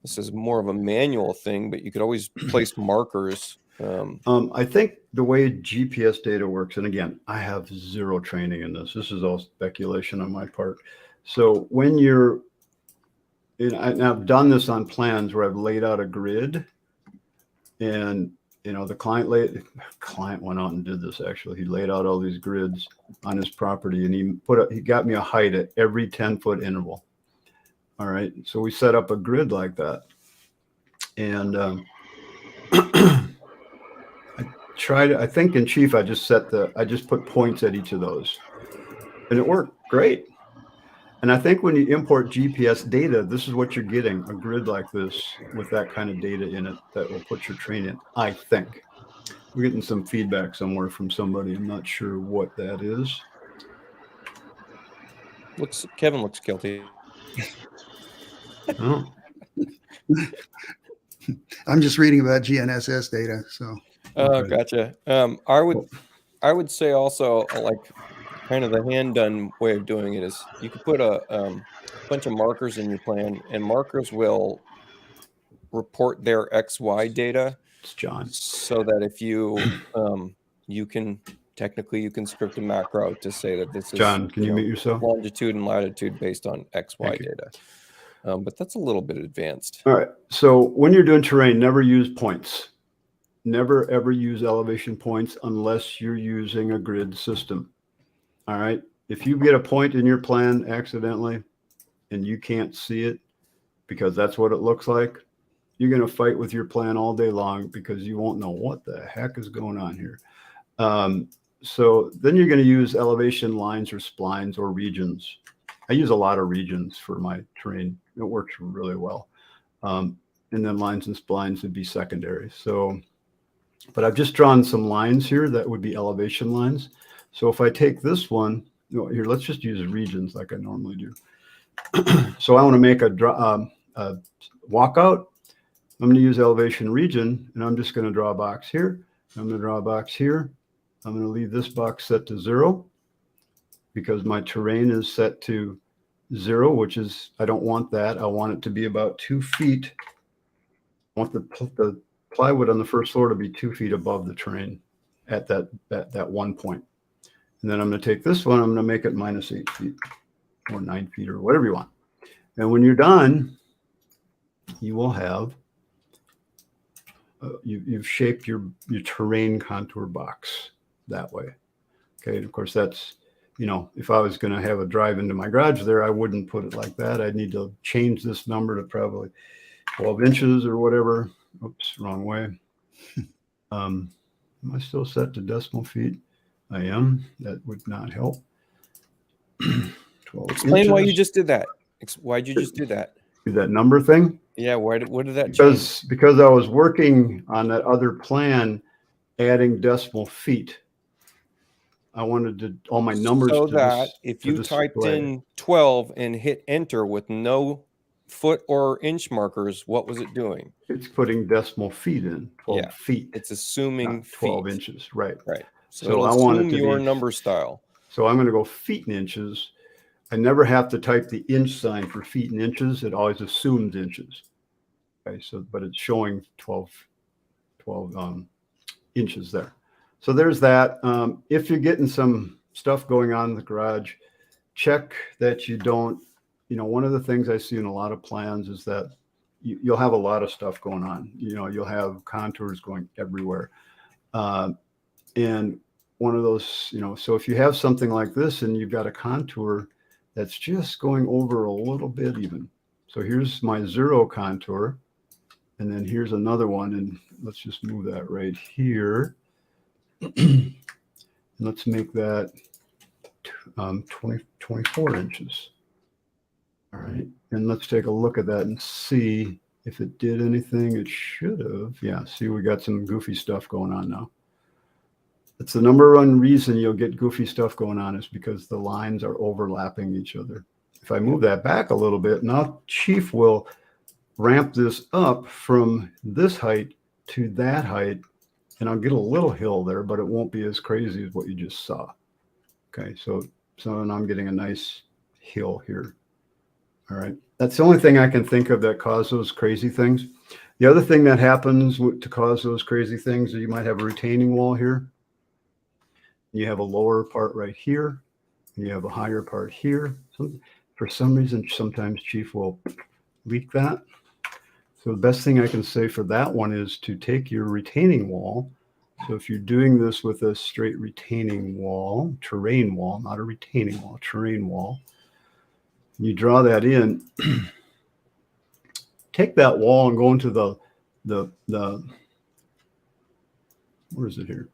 this is more of a manual thing, but you could always place markers. I think the way GPS data works, and again, I have zero training in this. This is all speculation on my part. So when you're, and I've done this on plans where I've laid out a grid, and the client went out and did this. Actually, he laid out all these grids on his property, and he got me a height at every 10-foot interval. All right, so we set up a grid like that, and I think in Chief I just put points at each of those, and it worked great. And I think when you import GPS data, this is what you're getting, a grid like this with that kind of data in it that will put your train in. I think we're getting some feedback somewhere from somebody. I'm not sure what that is. Kevin looks guilty. Oh. I'm just reading about GNSS data. So. Okay. Gotcha. I would say also, like, kind of the hand done way of doing it is you could put a bunch of markers in your plan, and markers will report their XY data. It's John. So that if you you can script a macro to say that this is John, can you mute yourself? Longitude and latitude based on XY data. But that's a little bit advanced. All right. So when you're doing terrain, never use points. Never ever use elevation points unless you're using a grid system. All right. If you get a point in your plan accidentally and you can't see it because that's what it looks like, you're going to fight with your plan all day long because you won't know what the heck is going on here. So then you're going to use elevation lines or splines or regions. I use a lot of regions for my terrain. It works really well. And then lines and splines would be secondary. So, but I've just drawn some lines here that would be elevation lines. So if I take this one, here, let's just use regions like I normally do. So I want to make a walkout. I'm going to use elevation region, and I'm just going to draw a box here. I'm going to draw a box here. I'm going to leave this box set to 0 because my terrain is set to 0, which is, I don't want that. I want it to be about 2 feet. I want the plywood on the first floor to be 2 feet above the terrain at that one point. And then I'm going to take this one, I'm going to make it -8 feet or 9 feet or whatever you want. And when you're done, you will have, you've shaped your terrain contour box that way. Okay. And of course, that's you know, if I was going to have a drive into my garage there, I wouldn't put it like that. I'd need to change this number to probably 12 inches or whatever. Oops, wrong way. Am I still set to decimal feet? I am. That would not help. 12 Explain why you inches. just did that. Why'd you just do that? Do that number thing? Yeah, what did that change? Because I was working on that other plan, adding decimal feet. I wanted all my numbers so to that if you typed in 12 and hit enter with no foot or inch markers, what was it doing? It's putting decimal feet in, 12 feet. It's assuming 12 feet. inches, right? Right. So it'll I want it assume to your be number style. So I'm going to go feet and inches. I never have to type the inch sign for feet and inches. It always assumes inches. Okay, so but it's showing 12 inches there. So there's that. If you're getting some stuff going on in the garage, check that you don't, you know, one of the things I see in a lot of plans is that you'll have a lot of stuff going on. You know, you'll have contours going everywhere. And one of those, you know, so if you have something like this and you've got a contour that's just going over a little bit even. So here's my 0 contour. And then here's another one. And let's just move that right here. And let's make that 24 inches. All right. And let's take a look at that and see if it did anything. It should have. Yeah. See, we got some goofy stuff going on now. It's the number one reason you'll get goofy stuff going on is because the lines are overlapping each other. If I move that back a little bit, now Chief will ramp this up from this height to that height, and I'll get a little hill there, but it won't be as crazy as what you just saw. Okay, so now I'm getting a nice hill here. All right, that's the only thing I can think of that caused those crazy things. The other thing that happens to cause those crazy things is you might have a retaining wall here. You have a lower part right here, and you have a higher part here. So for some reason, sometimes Chief will leak that. So the best thing I can say for that one is to take your retaining wall. So if you're doing this with a straight retaining wall, terrain wall, not a retaining wall, terrain wall, you draw that in, take that wall and go into the where is it here?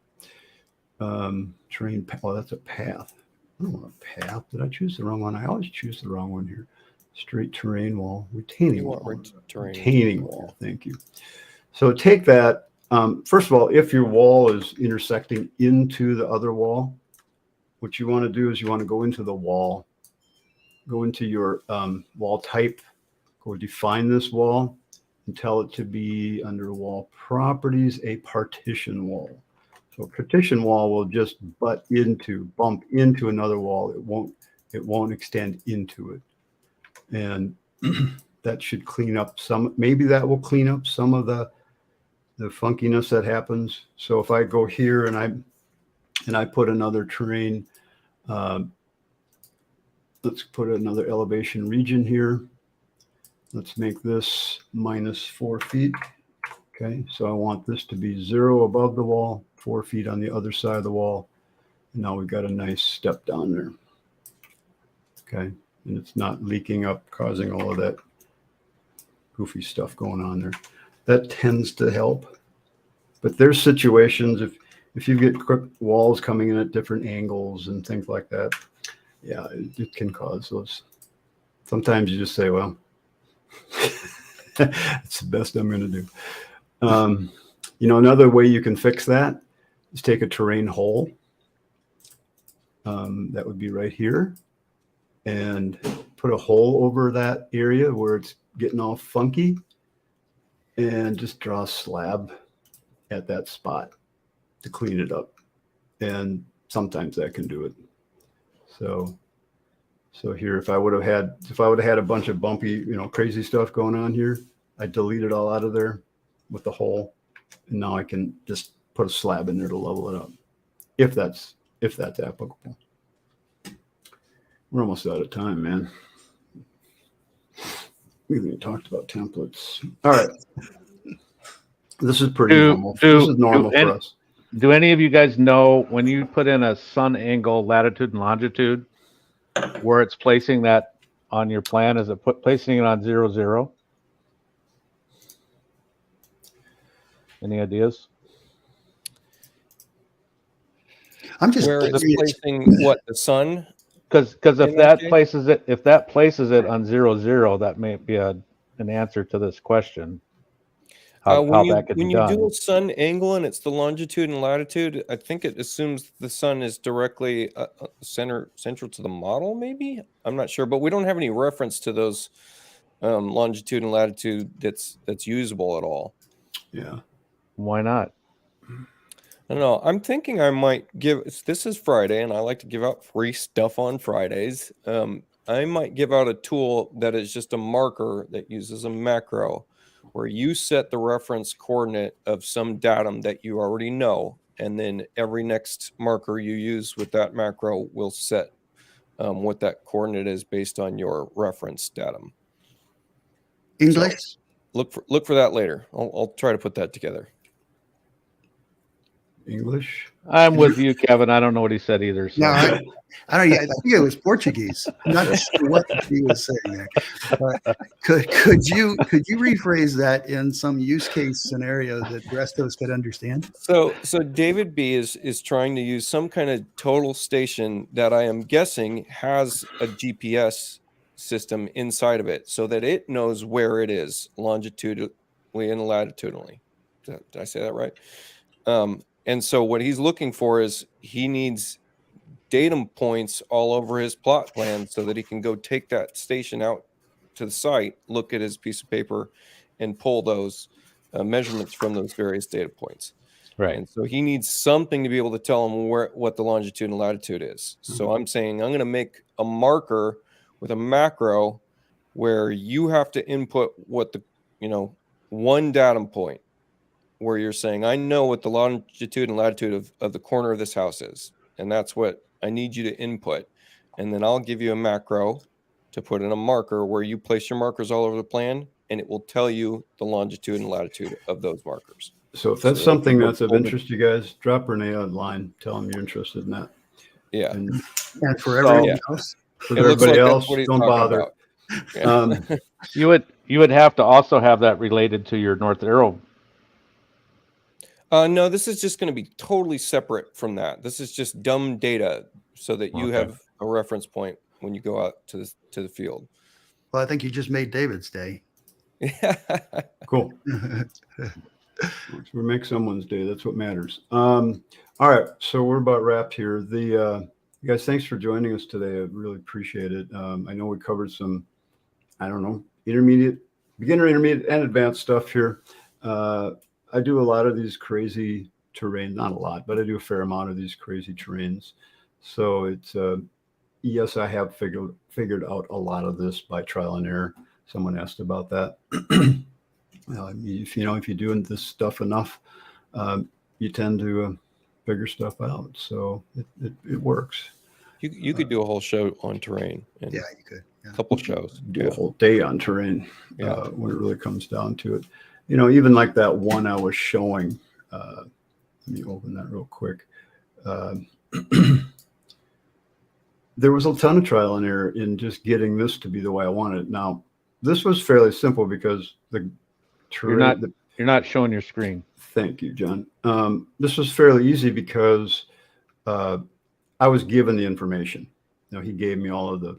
Terrain, oh, that's a path. I don't want a path. Did I choose the wrong one? I always choose the wrong one here. Straight terrain wall, retaining wall. Retaining wall, thank you. So take that. First of all, if your wall is intersecting into the other wall, what you want to do is you want to go into the wall, go into your wall type, go define this wall, and tell it to be under wall properties, a partition wall. So a partition wall will just bump into another wall. It won't extend into it. And that should clean up maybe that will clean up some of the funkiness that happens. So if I go here and I put another terrain, let's put another elevation region here. Let's make this -4 feet. Okay, so I want this to be 0 above the wall, 4 feet on the other side of the wall. And now we've got a nice step down there. Okay, and it's not leaking up, causing all of that goofy stuff going on there. That tends to help. But there's situations, if you get walls coming in at different angles and things like that, yeah, it can cause those. Sometimes you just say, well, it's the best I'm going to do. You know, another way you can fix that is take a terrain hole. That would be right here. And put a hole over that area where it's getting all funky. And just draw a slab at that spot to clean it up. And sometimes that can do it. So here, if I would have had a bunch of bumpy, you know, crazy stuff going on here, I delete it all out of there with the hole, and now I can just put a slab in there to level it up, if that's applicable. We're almost out of time, man. We haven't even talked about templates. All right, this is pretty normal. This is normal for us. Do any of you guys know when you put in a sun angle, latitude and longitude, where it's placing that on your plan? Is it placing it on 0, 0? Any ideas? I'm just Where it's curious. placing what, the sun? Because if In that that case? places it on 0, 0, that may be an answer to this question. How that could be when you do done. a sun angle and it's the longitude and latitude, I think it assumes the sun is directly central to the model. Maybe, I'm not sure, but we don't have any reference to those longitude and latitude that's usable at all. Yeah. Why not? I don't know. I'm thinking I might this is Friday, and I like to give out free stuff on Fridays. I might give out a tool that is just a marker that uses a macro where you set the reference coordinate of some datum that you already know, and then every next marker you use with that macro will set what that coordinate is based on your reference datum. English. So look for that later. I'll try to put that together. English. I'm with you, Kevin. I don't know what he said either. So. No, I don't. I think it was Portuguese. I'm not sure what he was saying there. But could you rephrase that in some use case scenario that the rest of us could understand? So David B is trying to use some kind of total station that I am guessing has a GPS system inside of it, so that it knows where it is longitudinally and latitudinally. Did I say that right? And so what he's looking for is he needs datum points all over his plot plan so that he can go take that station out to the site, look at his piece of paper, and pull those measurements from those various data points. Right. And so he needs something to be able to tell him what the longitude and latitude is. So I'm saying I'm going to make a marker with a macro where you have to input what the, one datum point, where you're saying, I know what the longitude and latitude of the corner of this house is. And that's what I need you to input. And then I'll give you a macro to put in a marker where you place your markers all over the plan, and it will tell you the longitude and latitude of those markers. So if that's something that's of interest to you guys, drop Renee online. Tell them you're interested in that. Yeah. And for everyone else, for everybody else, don't bother. Yeah. You would have to also have that related to your north arrow. No, this is just going to be totally separate from that. This is just dumb data so that you have a reference point when you go out to the field. Well, I think you just made David's day. Cool. We make someone's day. That's what matters. All right. So we're about wrapped here. You guys, thanks for joining us today. I really appreciate it. I know we covered some, beginner, intermediate, and advanced stuff here. I do a lot of these crazy terrain, not a lot, but I do a fair amount of these crazy terrains. So it's, yes, I have figured out a lot of this by trial and error. Someone asked about that. If you're doing this stuff enough, you tend to figure stuff out. So it works. You could do a whole show on terrain. Yeah, you could. Yeah. A couple shows. Do a whole day on terrain when it really comes down to it. Even like that one I was showing. Let me open that real quick. There was a ton of trial and error in just getting this to be the way I wanted it. Now, this was fairly simple because the terrain. You're not showing your screen. Thank you, John. This was fairly easy because I was given the information. He gave me all of the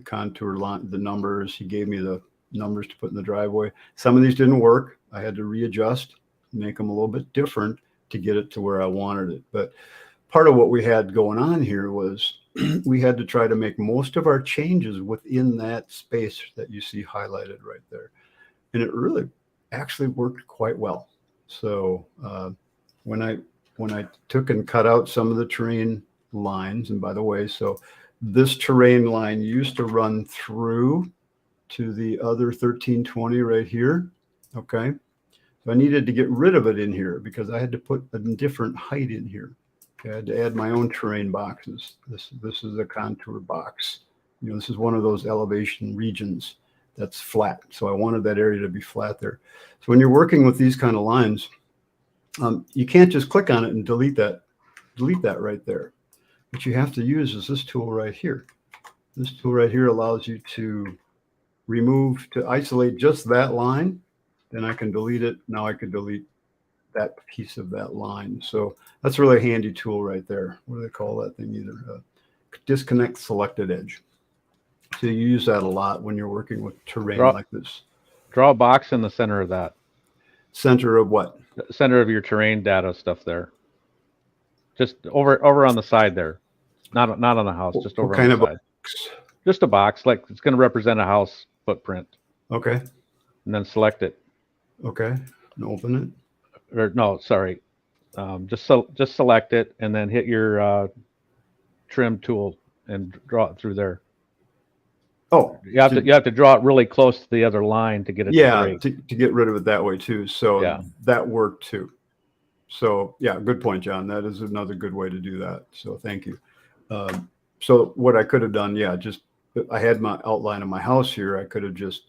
contour line, the numbers. He gave me the numbers to put in the driveway. Some of these didn't work. I had to readjust, make them a little bit different to get it to where I wanted it. But part of what we had going on here was we had to try to make most of our changes within that space that you see highlighted right there. And it really actually worked quite well. So when I took and cut out some of the terrain lines, and by the way, so this terrain line used to run through to the other 1320 right here. Okay. So I needed to get rid of it in here because I had to put a different height in here. Okay, I had to add my own terrain boxes. This is a contour box. This is one of those elevation regions that's flat. So I wanted that area to be flat there. So when you're working with these kind of lines, You can't just click on it and delete that right there. What you have to use is this tool right here. This tool right here allows you to isolate just that line. Then I can delete it. Now I could delete that piece of that line. So that's a really handy tool right there. What do they call that thing? Either disconnect selected edge. So you use that a lot when you're working with terrain like this. Draw a box in the center of that. Center of what? The center of your terrain data stuff there. Just over on the side there. Not on the house, just over on the side. Box? Just a box, like it's going to represent a house footprint. Okay. And then select it. Okay. And open it. Or no, sorry. Just select it and then hit your trim tool and draw it through there. Oh, you have to draw it really close to the other line to get it. To get rid of it that way too. So yeah, that worked too. So yeah, good point, John. That is another good way to do that. So thank you. So what I could have done, just I had my outline of my house here. I could have just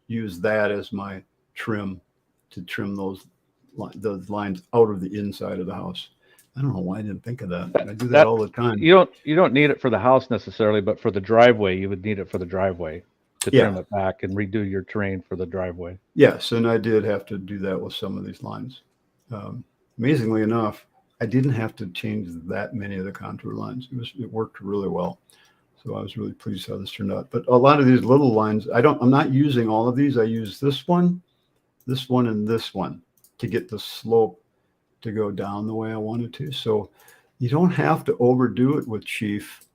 used that as my trim to trim those lines out of the inside of the house. I don't know why I didn't think of that. I do that all the time. You don't need it for the house necessarily, but for the driveway, you would need it for the driveway to trim it back and redo your terrain for the driveway. Yes, and I did have to do that with some of these lines. Amazingly enough, I didn't have to change that many of the contour lines. It worked really well. So I was really pleased how this turned out. But a lot of these little lines, I'm not using all of these. I use this one, and this one to get the slope to go down the way I wanted to. So you don't have to overdo it with Chief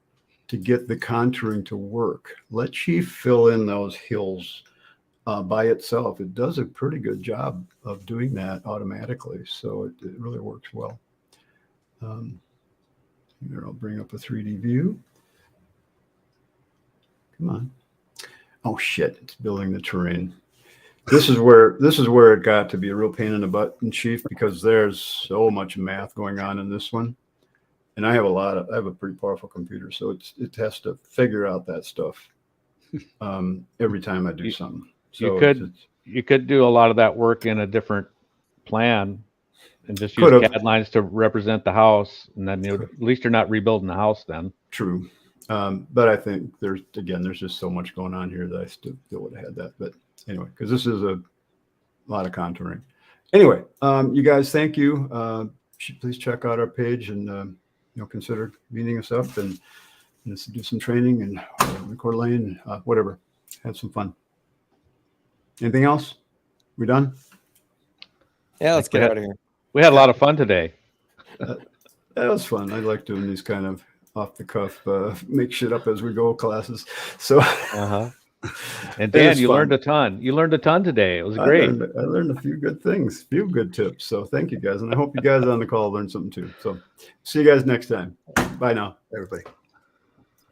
to get the contouring to work. Let Chief fill in those hills by itself. It does a pretty good job of doing that automatically. So it really works well. Here, I'll bring up a 3D view. Come on. Oh shit, it's building the terrain. This is where it got to be a real pain in the butt in Chief, because there's so much math going on in this one. And I have a pretty powerful computer, so it has to figure out that stuff every time I do something. So you could do a lot of that work in a different plan and just use CAD lines to represent the house, and then at least you're not rebuilding the house then. True. But I think there's just so much going on here that I still would have had that. But anyway, because this is a lot of contouring. Anyway, you guys, thank you. Please check out our page and consider meeting us up and do some training and record lane, whatever. Have some fun. Anything else? We done? Yeah, let's get out of here. We had a lot of fun today. That was fun. I like doing these kind of off the cuff, make shit up as we go classes. So, and Dan, you learned a ton. You learned a ton today. It was great. I learned a few good things, few good tips. So thank you guys. And I hope you guys on the call learned something too. So see you guys next time. Bye now, everybody.